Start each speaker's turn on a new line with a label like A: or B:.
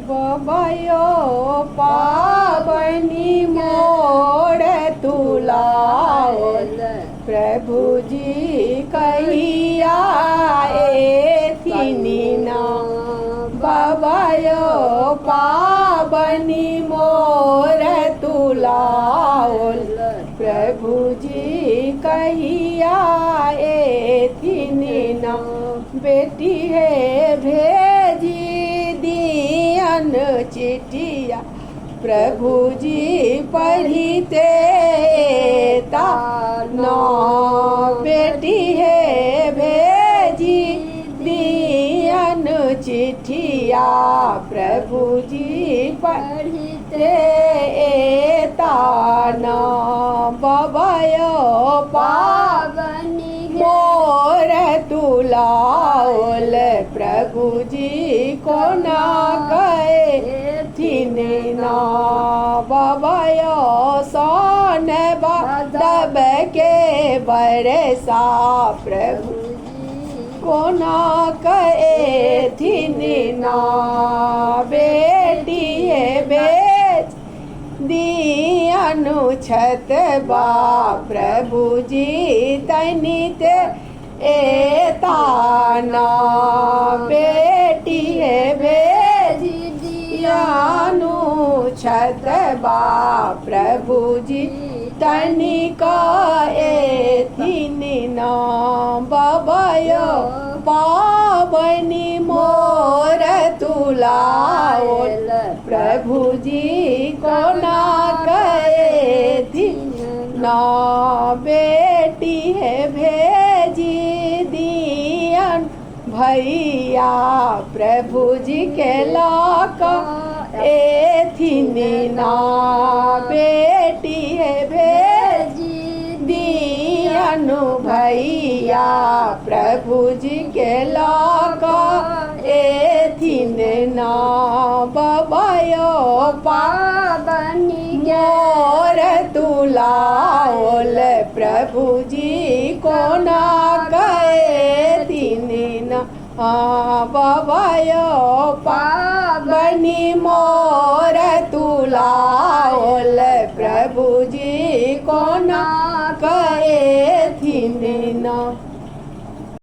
A: बबयो पावनी मोड़ तुलाओल प्रभु जी कहिया एथिनी ना बबयो पावनी मोर तुलाओल प्रभु जी कहिया एथिनी ना बेटी है भेजी दियन चिठिया प्रभु जी पढ़ीते ताना बेटी है भेजी दियन चिठिया प्रभु जी पढ़ीते ताना बबयो पावनी मोर तुलाओल प्रभु जी को ना गए थिने ना बबयो सोन दब के बरसा प्रभु को ना कहे थिने ना बेटी बेच दियनु छत बा प्रभु जी तनित एताना बेटी है भेजी दियानु छत बा प्रभु जी तनिका एथिनी ना बबयो पावनी मोर तुलाओल प्रभु जी को ना कहे ना बेटी है भेजी दियन भैया प्रभु जी के लाक एथिनी ना बेटी है भेजी दियनु भैया प्रभु जी के लाक एथिन ना बबयो पावनी मोर तुलाओल प्रभु जी को ना गए दिन ना बबयो पावनी मोर